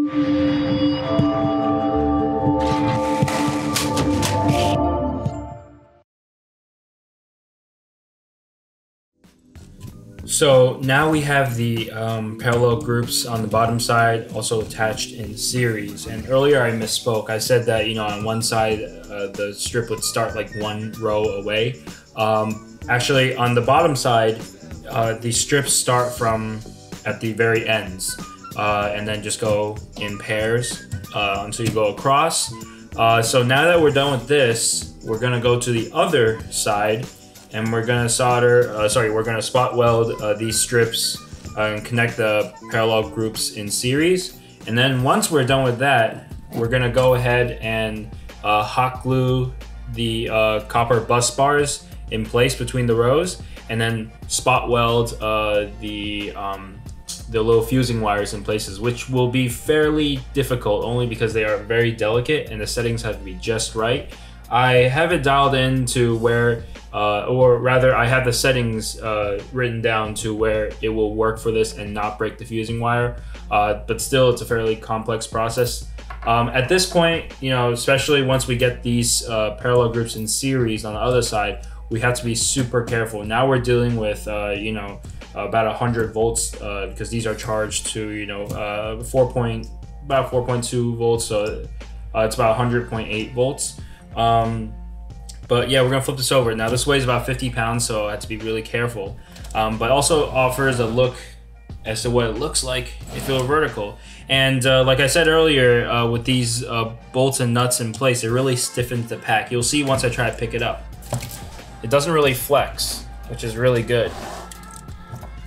So now we have the parallel groups on the bottom side also attached in series. And earlier I misspoke. I said that, on one side the strip would start like one row away. Actually, on the bottom side, the strips start from at the very ends and then just go in pairs until you go across. So now that we're done with this, we're gonna go to the other side and we're gonna we're gonna spot weld these strips and connect the parallel groups in series. And then once we're done with that, we're gonna go ahead and hot glue the copper bus bars in place between the rows, and then spot weld the little fusing wires in places, which will be fairly difficult only because they are very delicate and the settings have to be just right. I have it dialed in to where, or rather I have the settings written down to where it will work for this and not break the fusing wire, but still it's a fairly complex process. At this point, especially once we get these parallel groups in series on the other side, we have to be super careful. Now we're dealing with, about 100 volts because these are charged to, about 4.2 volts, so it's about 100.8 volts. But yeah, we're gonna flip this over. Now this weighs about 50 pounds, so I have to be really careful. But also offers a look as to what it looks like if it were vertical. And like I said earlier, with these bolts and nuts in place, it really stiffens the pack. You'll see once I try to pick it up. It doesn't really flex, which is really good.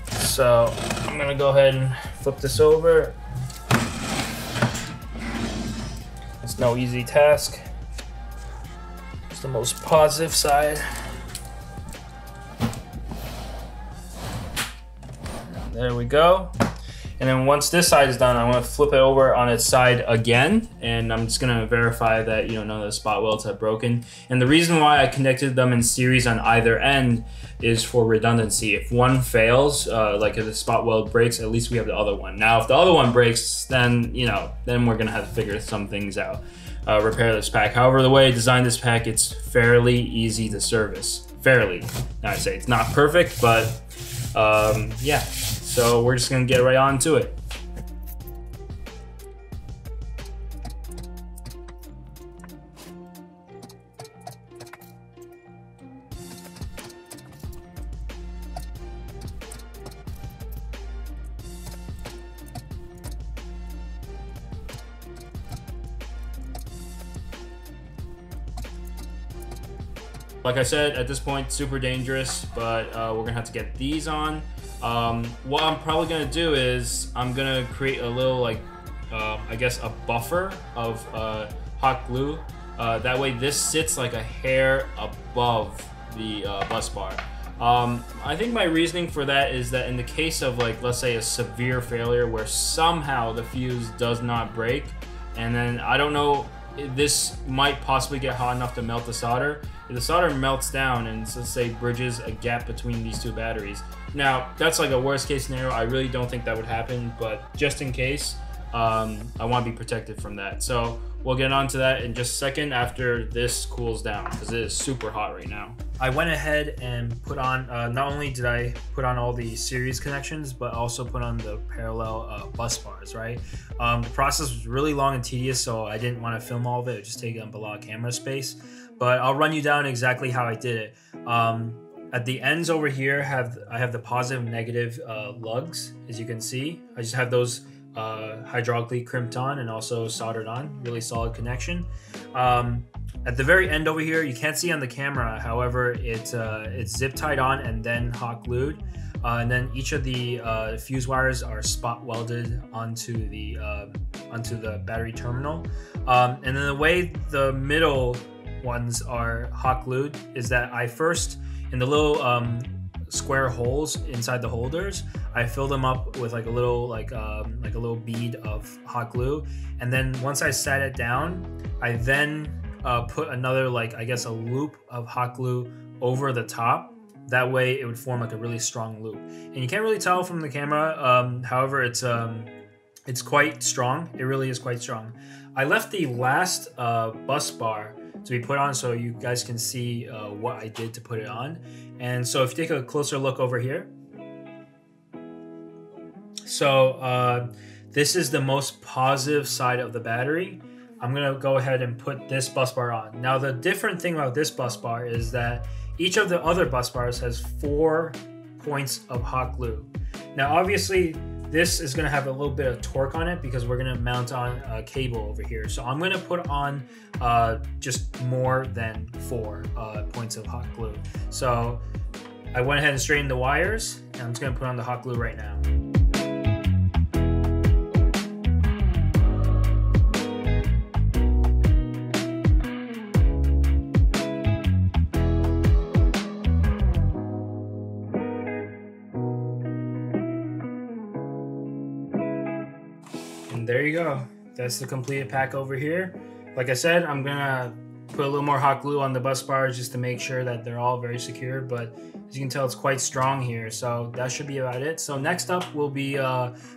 So I'm gonna go ahead and flip this over. It's no easy task. It's the most positive side. There we go. And then once this side is done, I want to flip it over on its side again, and I'm just gonna verify that none of the spot welds have broken. And the reason why I connected them in series on either end is for redundancy. If one fails, like if the spot weld breaks, at least we have the other one. Now, if the other one breaks, then then we're gonna have to figure some things out, repair this pack. However, the way I designed this pack, it's fairly easy to service. Fairly. Now I say it's not perfect, but yeah. So we're just gonna get right on to it. Like I said, at this point, super dangerous, but we're gonna have to get these on. What I'm probably gonna do is I'm gonna create a little I guess a buffer of hot glue. That way this sits like a hair above the bus bar. I think my reasoning for that is that in the case of let's say a severe failure where somehow the fuse does not break, and then I don't know, this might possibly get hot enough to melt the solder. If the solder melts down and let's say bridges a gap between these two batteries. Now, that's like a worst case scenario. I really don't think that would happen, but just in case, I want to be protected from that. So we'll get on to that in just a second after this cools down, because it is super hot right now. I went ahead and put on, not only did I put on all the series connections, but also put on the parallel bus bars, right? The process was really long and tedious, so I didn't want to film all of it. It would just take up a lot of camera space. But I'll run you down exactly how I did it. At the ends over here, I have the positive and negative lugs, as you can see. I just have those hydraulically crimped on and also soldered on. Really solid connection. At the very end over here, you can't see on the camera, however, it's zip tied on and then hot glued. And then each of the fuse wires are spot welded onto the battery terminal. And then the way the middle ones are hot glued is that I first, in the little square holes inside the holders, I fill them up with like a little bead of hot glue, and then once I set it down, I then put another I guess a loop of hot glue over the top. That way it would form like a really strong loop, and you can't really tell from the camera. However, it's It's quite strong. It really is quite strong. I left the last bus bar to be put on so you guys can see what I did to put it on. And so if you take a closer look over here, so this is the most positive side of the battery. I'm gonna go ahead and put this bus bar on. Now the different thing about this bus bar is that each of the other bus bars has 4 points of hot glue. Now obviously this is gonna have a little bit of torque on it because we're gonna mount on a cable over here. So I'm gonna put on just more than 4 points of hot glue. So I went ahead and straightened the wires, and I'm just gonna put on the hot glue right now. And there you go. That's the completed pack over here. Like I said, I'm gonna put a little more hot glue on the bus bars just to make sure that they're all very secure, but as you can tell, it's quite strong here, so that should be about it. So next up, we'll be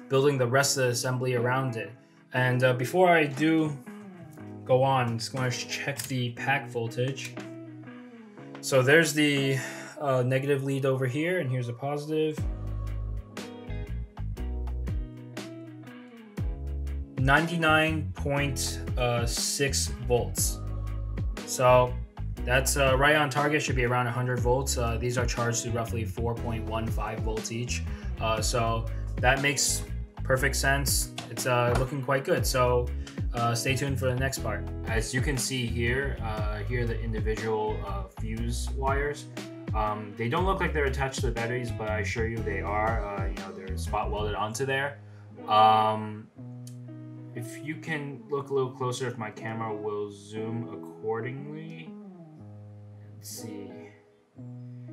building the rest of the assembly around it. And before I do go on, I'm just going to check the pack voltage. So there's the negative lead over here, and here's a positive. 99.6 volts. So that's right on target, should be around 100 volts. These are charged to roughly 4.15 volts each. So that makes perfect sense. It's looking quite good. So stay tuned for the next part. As you can see here, here are the individual fuse wires. They don't look like they're attached to the batteries, but I assure you they are. You know, they're spot welded onto there. If you can look a little closer, if my camera will zoom accordingly. Let's see.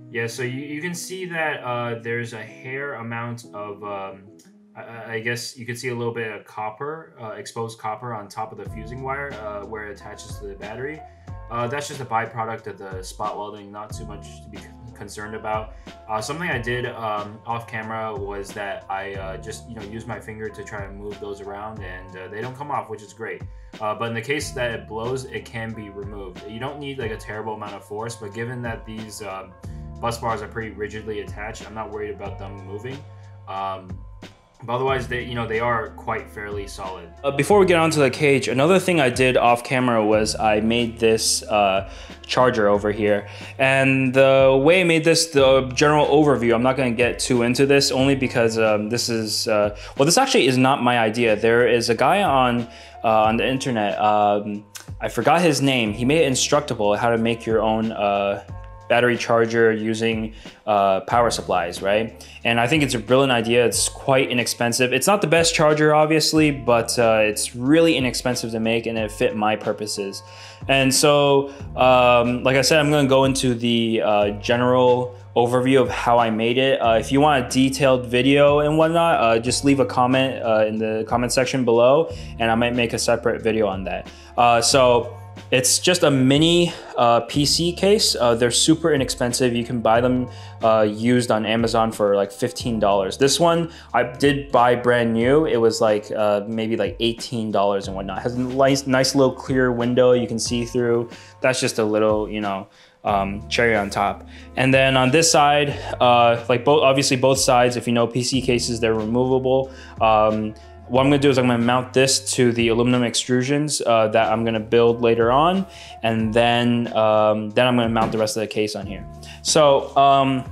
Yeah, so you can see that there's a hair amount of, I guess you can see a little bit of copper, exposed copper on top of the fusing wire where it attaches to the battery. That's just a byproduct of the spot welding, not too much to be concerned about. Something I did off camera was that I just used my finger to try and move those around, and they don't come off, which is great. But in the case that it blows, it can be removed. You don't need like a terrible amount of force, but given that these bus bars are pretty rigidly attached, I'm not worried about them moving. But otherwise, they are quite fairly solid. Before we get onto the cage, another thing I did off camera was I made this charger over here. And the way I made this, the general overview, I'm not going to get too into this, only because this is, well, this actually is not my idea. There is a guy on the internet, I forgot his name. He made it instructable how to make your own battery charger using power supplies, right? And I think it's a brilliant idea. It's quite inexpensive. It's not the best charger, obviously, but it's really inexpensive to make, and it fit my purposes. And so, like I said, I'm gonna go into the general overview of how I made it. If you want a detailed video and whatnot, just leave a comment in the comment section below, and I might make a separate video on that. So it's just a mini PC case. They're super inexpensive. You can buy them used on Amazon for like $15. This one I did buy brand new. It was like maybe like $18 and whatnot. It has a nice little clear window you can see through. That's just a little, cherry on top. And then on this side, obviously both sides, if you know PC cases, they're removable. What I'm gonna do is I'm gonna mount this to the aluminum extrusions that I'm gonna build later on, and then I'm gonna mount the rest of the case on here. So all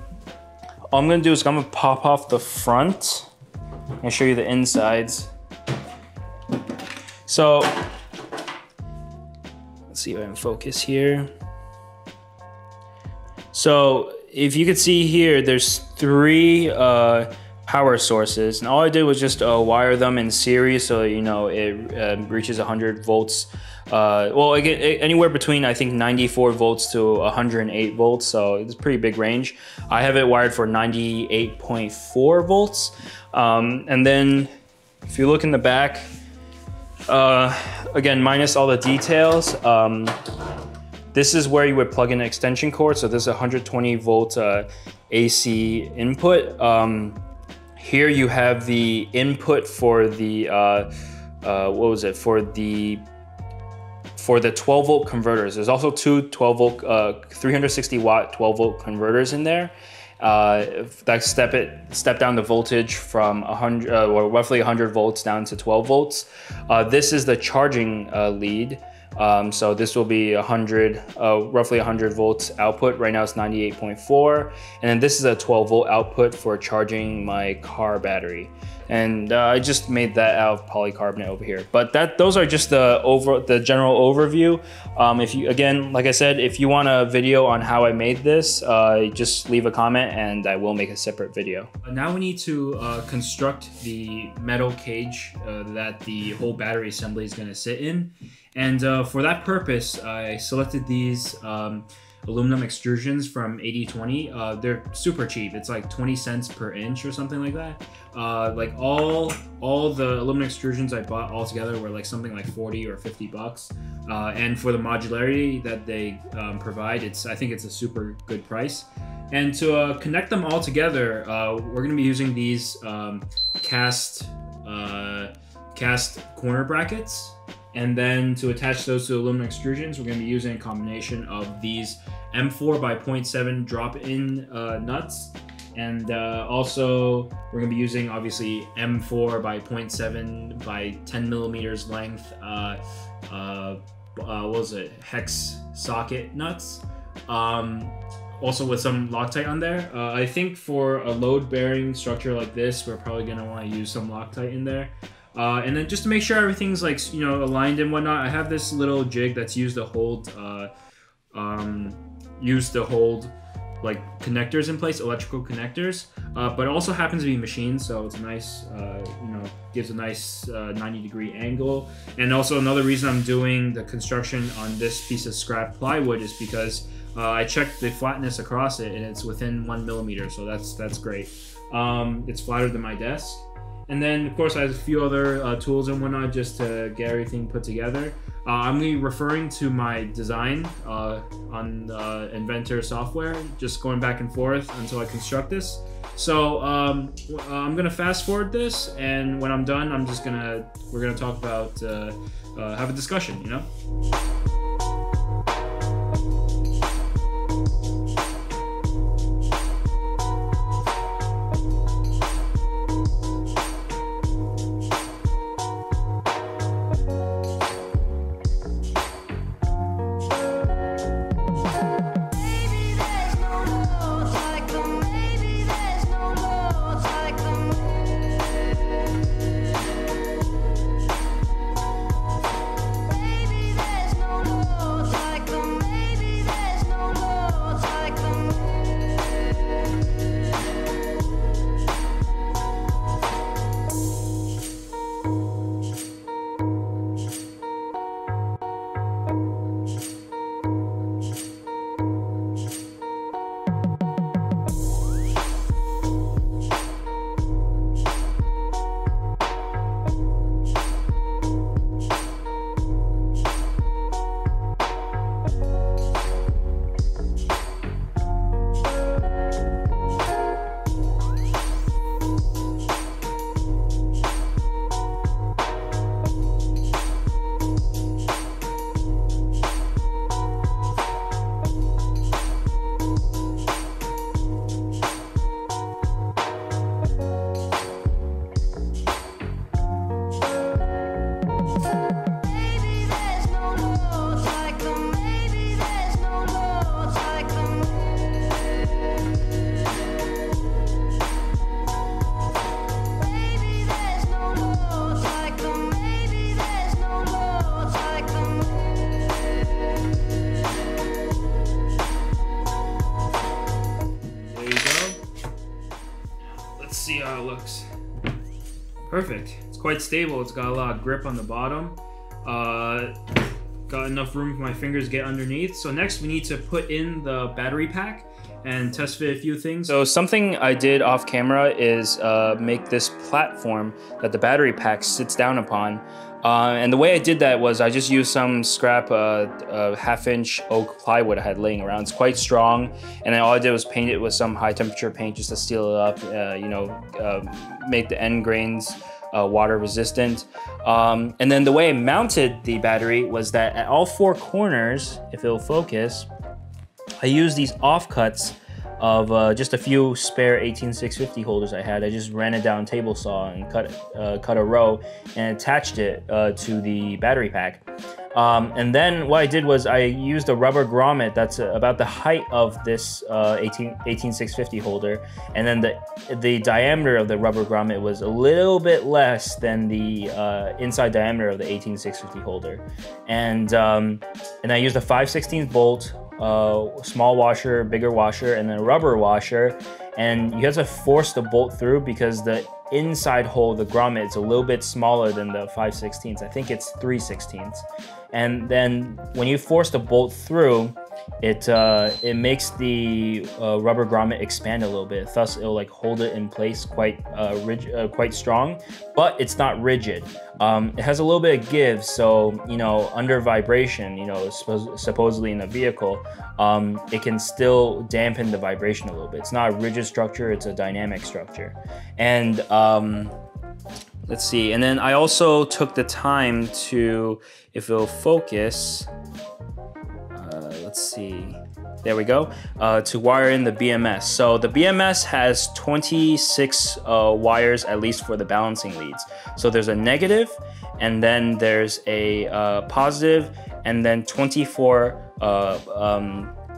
I'm gonna do is I'm gonna pop off the front and show you the insides. So let's see if I can focus here. So if you could see here, there's 3 power sources, and all I did was just wire them in series, so it reaches 100 volts. Well, anywhere between I think 94 volts to 108 volts, so it's a pretty big range. I have it wired for 98.4 volts, and then if you look in the back, again, minus all the details, this is where you would plug in an extension cord. So this is a 120 volt AC input. Here you have the input for the what was it, for the 12 volt converters. There's also two 12 volt 360 watt 12 volt converters in there that step down the voltage from 100 or roughly 100 volts down to 12 volts. This is the charging lead. So this will be roughly 100 volts output. Right now it's 98.4. And then this is a 12 volt output for charging my car battery. And I just made that out of polycarbonate over here. But those are just the general overview. If you, again, like I said, if you want a video on how I made this, just leave a comment and I will make a separate video. Now we need to construct the metal cage that the whole battery assembly is going to sit in. And for that purpose, I selected these aluminum extrusions from 8020. They're super cheap. It's like 20 cents per inch or something like that. Like all the aluminum extrusions I bought all together were like something like 40 or 50 bucks. And for the modularity that they provide, I think it's a super good price. And to connect them all together, we're going to be using these cast corner brackets. And then to attach those to aluminum extrusions, we're going to be using a combination of these M4 by 0.7 drop-in nuts. And also, we're going to be using, obviously, M4 by 0.7 by 10 millimeters length, what was it, hex socket nuts. Also with some Loctite on there. I think for a load-bearing structure like this, we're probably going to want to use some Loctite in there. And then just to make sure everything's like, you know, aligned and whatnot, I have this little jig that's used to hold like connectors in place, electrical connectors, but it also happens to be machined, so it's nice, you know, gives a nice 90-degree angle. And also another reason I'm doing the construction on this piece of scrap plywood is because I checked the flatness across it and it's within 1 millimeter, so that's great. It's flatter than my desk. And then, of course, I have a few other tools and whatnot just to get everything put together. I'm going to be referring to my design on Inventor software, just going back and forth until I construct this. So I'm going to fast forward this, and when I'm done, we're going to talk about, have a discussion, you know? See how it looks. Perfect. It's quite stable. It's got a lot of grip on the bottom. got enough room for my fingers to get underneath. So next we need to put in the battery pack and test fit a few things. So something I did off camera is make this platform that the battery pack sits down upon. And the way I did that was I just used some scrap 1/2-inch oak plywood I had laying around. It's quite strong, and then all I did was paint it with some high temperature paint just to seal it up, make the end grains water resistant. And then the way I mounted the battery was that at all 4 corners, if it'll focus, I used these offcuts of just a few spare 18650 holders I had. I just ran it down table saw and cut a row and attached it to the battery pack. And then what I did was I used a rubber grommet that's about the height of this 18650 holder, and then the diameter of the rubber grommet was a little bit less than the inside diameter of the 18650 holder. And I used a 5/16 bolt, small washer, bigger washer, and then a rubber washer. And you have to force the bolt through because the inside hole, the grommet, is a little bit smaller than the 5/16. I think it's 3/16. And then when you force the bolt through, it makes the rubber grommet expand a little bit. Thus, it'll like hold it in place quite rigid, quite strong, but it's not rigid. It has a little bit of give, so under vibration, supposedly in a vehicle, it can still dampen the vibration a little bit. It's not a rigid structure; it's a dynamic structure. And let's see. And then I also took the time to, if it'll focus. Let's see, there we go, to wire in the BMS. So the BMS has 26 wires, at least for the balancing leads. So there's a negative, and then there's a positive, and then 24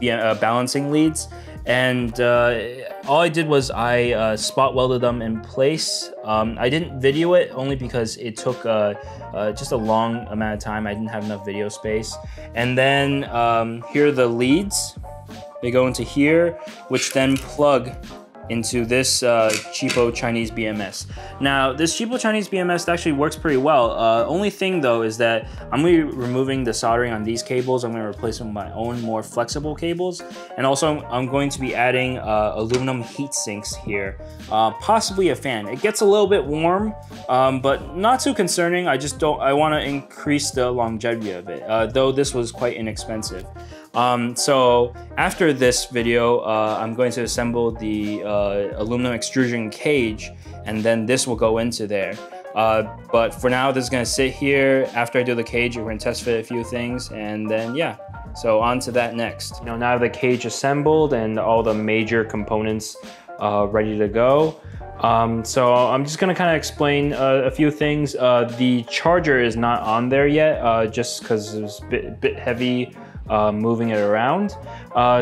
balancing leads. And all I did was I spot welded them in place. I didn't video it only because it took just a long amount of time. I didn't have enough video space. And then here are the leads. They go into here, which then plug into this cheapo Chinese BMS. Now, this cheapo Chinese BMS actually works pretty well. Only thing though is that I'm going to be removing the soldering on these cables. I'm going to replace them with my own more flexible cables. And also I'm going to be adding aluminum heat sinks here, possibly a fan. It gets a little bit warm, but not too concerning. I want to increase the longevity of it, though this was quite inexpensive. So after this video, I'm going to assemble the aluminum extrusion cage, and then this will go into there. But for now, this is going to sit here. After I do the cage, we're going to test fit a few things, and then yeah. So on to that next. Now I have the cage assembled and all the major components ready to go. So I'm just gonna kind of explain a few things. The charger is not on there yet, just because it was a bit heavy moving it around.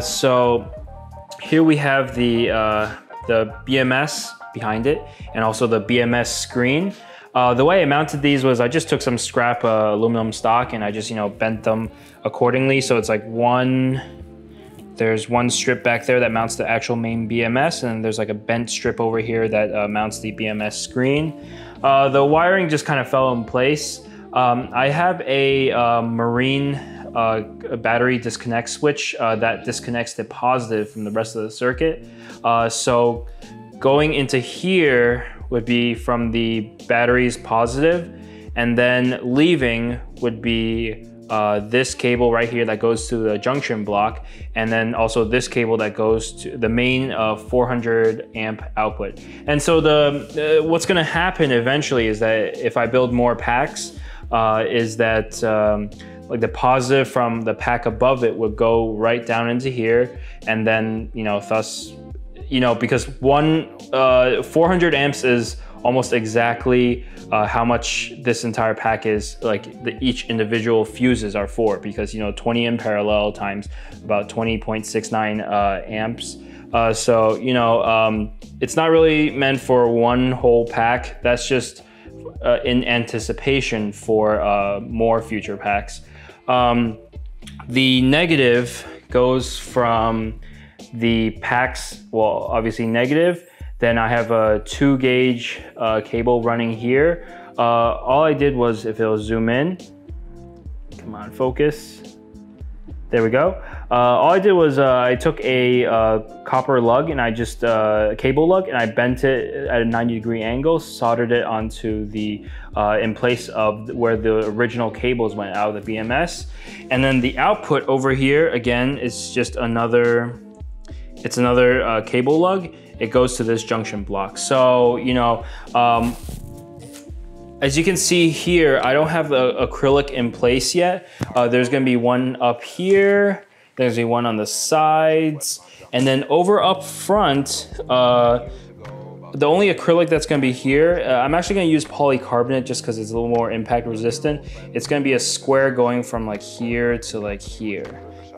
So here we have the BMS behind it, and also the BMS screen. The way I mounted these was I just took some scrap aluminum stock and I just bent them accordingly. So it's like there's one strip back there that mounts the actual main BMS, and there's like a bent strip over here that mounts the BMS screen. The wiring just kind of fell in place. I have a marine battery disconnect switch that disconnects the positive from the rest of the circuit. So going into here would be from the battery's positive, and then leaving would be this cable right here that goes to the junction block, and then also this cable that goes to the main 400 amp output. And so what's going to happen eventually is that if I build more packs, is that like the positive from the pack above it would go right down into here, and then thus because 400 amps is almost exactly how much this entire pack is, like each individual fuses are for, because 20 in parallel times about 20.69 amps. So it's not really meant for one whole pack. That's just in anticipation for more future packs. The negative goes from the packs, well, obviously negative. Then I have a 2-gauge cable running here. All I did was, if it'll zoom in, Come on, focus. There we go. All I did was I took a copper lug and I just a cable lug and I bent it at a 90-degree angle, soldered it onto the in place of where the original cables went out of the BMS, and then the output over here again is just another. It's another cable lug. It goes to this junction block. So you know. As you can see here, I don't have the acrylic in place yet. There's gonna be one up here, there's gonna be one on the sides, and then over up front, the only acrylic that's gonna be here, I'm actually gonna use polycarbonate just because it's a little more impact resistant. It's gonna be a square going from like here to like here.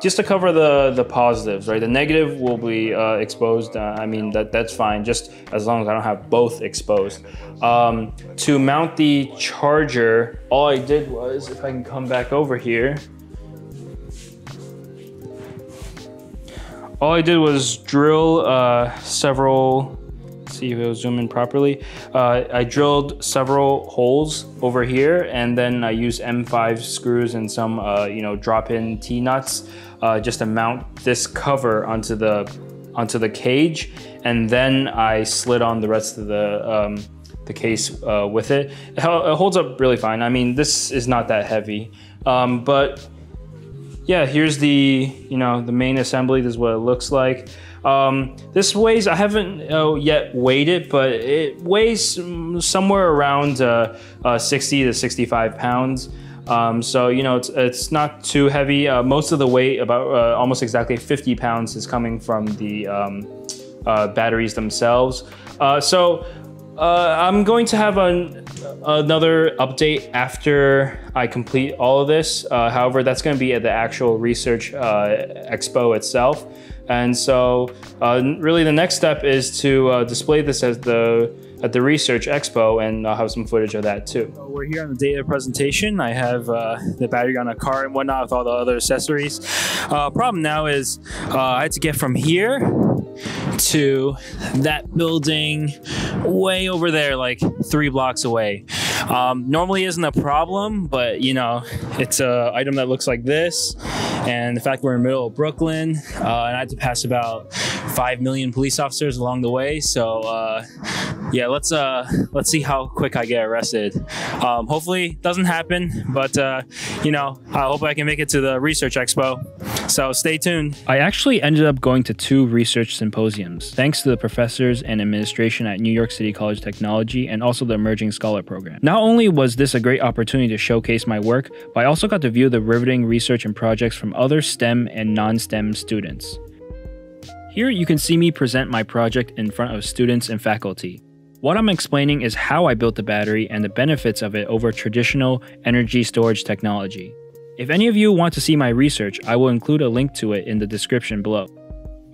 Just to cover the positives, right? The negative will be exposed. I mean, that's fine, just as long as I don't have both exposed. To mount the charger, all I did was, if I can come back over here, all I did was drill several, let's see if it will zoom in properly. I drilled several holes over here, and then I used M5 screws and some you know, drop-in T-nuts just to mount this cover onto the cage, and then I slid on the rest of the case with it. It holds up really fine. I mean, this is not that heavy, but yeah, here's the, you know, the main assembly. This is what it looks like. This weighs, I haven't yet weighed it, but it weighs somewhere around 60 to 65 pounds. So, you know, it's not too heavy. Most of the weight, about almost exactly 50 pounds, is coming from the batteries themselves. I'm going to have another update after I complete all of this. However, that's going to be at the actual research expo itself. And so really the next step is to display this at the research expo, and I'll have some footage of that too. We're here on the data presentation. I have the battery on a car and whatnot with all the other accessories. Problem now is I had to get from here to that building way over there, like 3 blocks away. Normally isn't a problem, but you know, it's an item that looks like this, and the fact we're in the middle of Brooklyn, and I had to pass about 5 million police officers along the way. So yeah, let's see how quick I get arrested. Hopefully it doesn't happen, but you know, I hope I can make it to the research expo. So stay tuned. I actually ended up going to 2 research symposiums, thanks to the professors and administration at New York City College of Technology and also the Emerging Scholar Program. Not only was this a great opportunity to showcase my work, but I also got to view the riveting research and projects from other STEM and non-STEM students. Here you can see me present my project in front of students and faculty. What I'm explaining is how I built the battery and the benefits of it over traditional energy storage technology. If any of you want to see my research, I will include a link to it in the description below.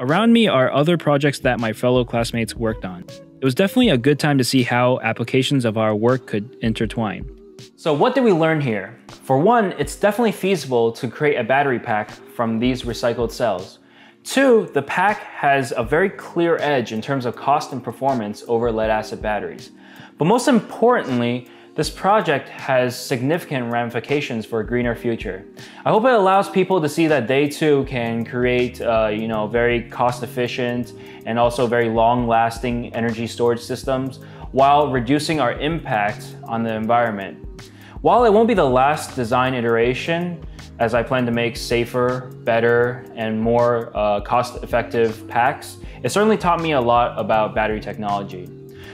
Around me are other projects that my fellow classmates worked on. It was definitely a good time to see how applications of our work could intertwine. So what did we learn here? For one, it's definitely feasible to create a battery pack from these recycled cells. 2, the pack has a very clear edge in terms of cost and performance over lead-acid batteries. But most importantly, this project has significant ramifications for a greener future. I hope it allows people to see that they too can create you know, very cost-efficient and also very long-lasting energy storage systems while reducing our impact on the environment. While it won't be the last design iteration, as I plan to make safer, better, and more cost-effective packs, it certainly taught me a lot about battery technology.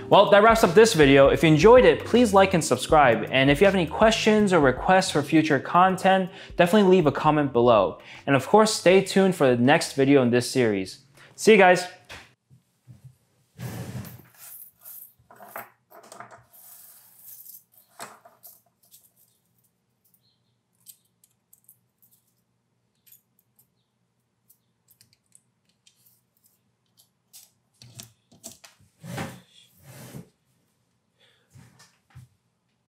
Well, that wraps up this video. If you enjoyed it, please like and subscribe. And if you have any questions or requests for future content, definitely leave a comment below. And of course, stay tuned for the next video in this series. See you guys.